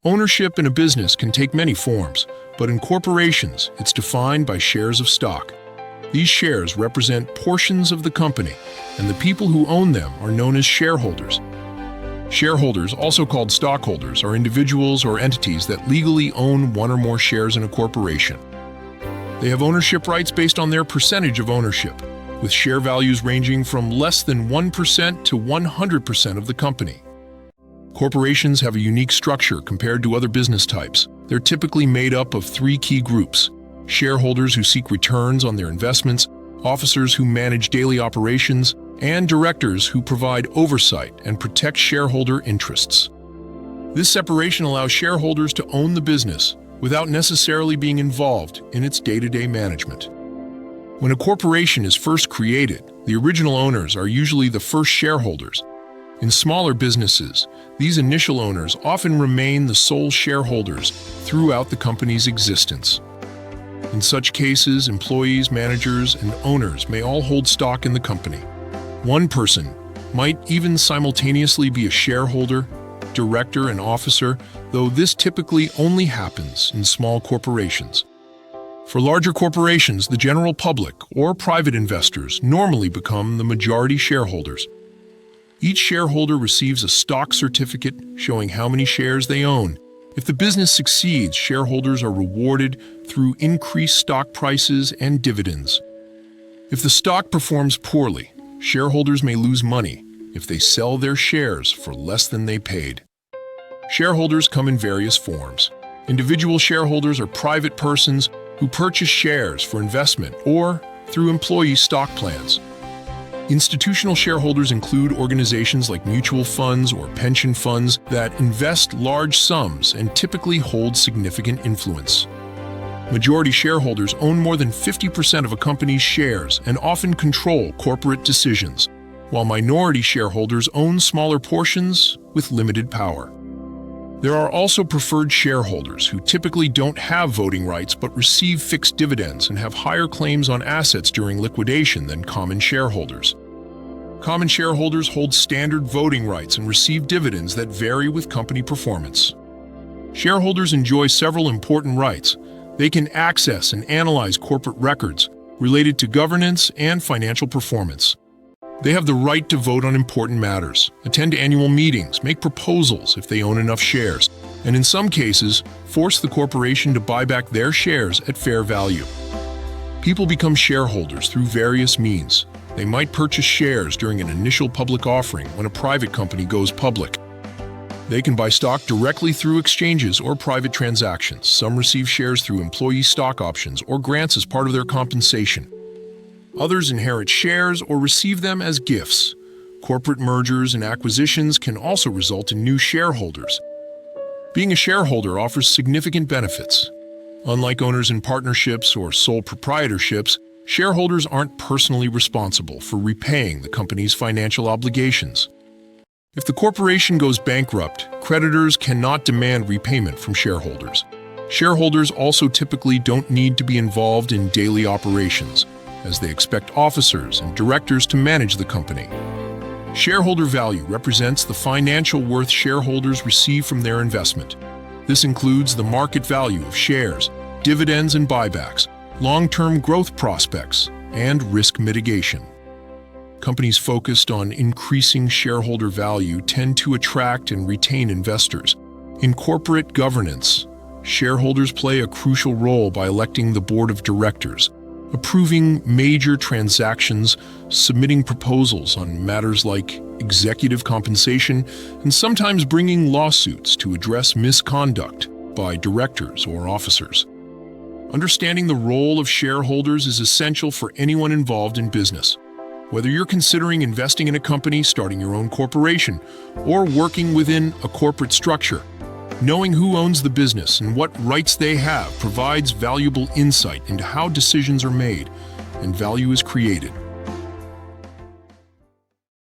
Ownership in a business can take many forms, but in corporations, it's defined by shares of stock. These shares represent portions of the company, and the people who own them are known as shareholders. Shareholders, also called stockholders, are individuals or entities that legally own one or more shares in a corporation. They have ownership rights based on their percentage of ownership, with share values ranging from less than 1% to 100% of the company. Corporations have a unique structure compared to other business types. They're typically made up of three key groups: shareholders who seek returns on their investments, officers who manage daily operations, and directors who provide oversight and protect shareholder interests. This separation allows shareholders to own the business without necessarily being involved in its day-to-day management. When a corporation is first created, the original owners are usually the first shareholders. In smaller businesses, these initial owners often remain the sole shareholders throughout the company's existence. In such cases, employees, managers, and owners may all hold stock in the company. One person might even simultaneously be a shareholder, director, and officer, though this typically only happens in small corporations. For larger corporations, the general public or private investors normally become the majority shareholders. Each shareholder receives a stock certificate showing how many shares they own. If the business succeeds, shareholders are rewarded through increased stock prices and dividends. If the stock performs poorly, shareholders may lose money if they sell their shares for less than they paid. Shareholders come in various forms. Individual shareholders are private persons who purchase shares for investment or through employee stock plans. Institutional shareholders include organizations like mutual funds or pension funds that invest large sums and typically hold significant influence. Majority shareholders own more than 50% of a company's shares and often control corporate decisions, while minority shareholders own smaller portions with limited power. There are also preferred shareholders who typically don't have voting rights but receive fixed dividends and have higher claims on assets during liquidation than common shareholders. Common shareholders hold standard voting rights and receive dividends that vary with company performance. Shareholders enjoy several important rights. They can access and analyze corporate records related to governance and financial performance. They have the right to vote on important matters, attend annual meetings, make proposals if they own enough shares, and in some cases, force the corporation to buy back their shares at fair value. People become shareholders through various means. They might purchase shares during an initial public offering when a private company goes public. They can buy stock directly through exchanges or private transactions. Some receive shares through employee stock options or grants as part of their compensation. Others inherit shares or receive them as gifts. Corporate mergers and acquisitions can also result in new shareholders. Being a shareholder offers significant benefits. Unlike owners in partnerships or sole proprietorships, shareholders aren't personally responsible for repaying the company's financial obligations. If the corporation goes bankrupt, creditors cannot demand repayment from shareholders. Shareholders also typically don't need to be involved in daily operations, as they expect officers and directors to manage the company. Shareholder value represents the financial worth shareholders receive from their investment. This includes the market value of shares, dividends and buybacks, long-term growth prospects, and risk mitigation. Companies focused on increasing shareholder value tend to attract and retain investors. In corporate governance, shareholders play a crucial role by electing the board of directors, approving major transactions, submitting proposals on matters like executive compensation, and sometimes bringing lawsuits to address misconduct by directors or officers. Understanding the role of shareholders is essential for anyone involved in business. Whether you're considering investing in a company, starting your own corporation, or working within a corporate structure, knowing who owns the business and what rights they have provides valuable insight into how decisions are made and value is created.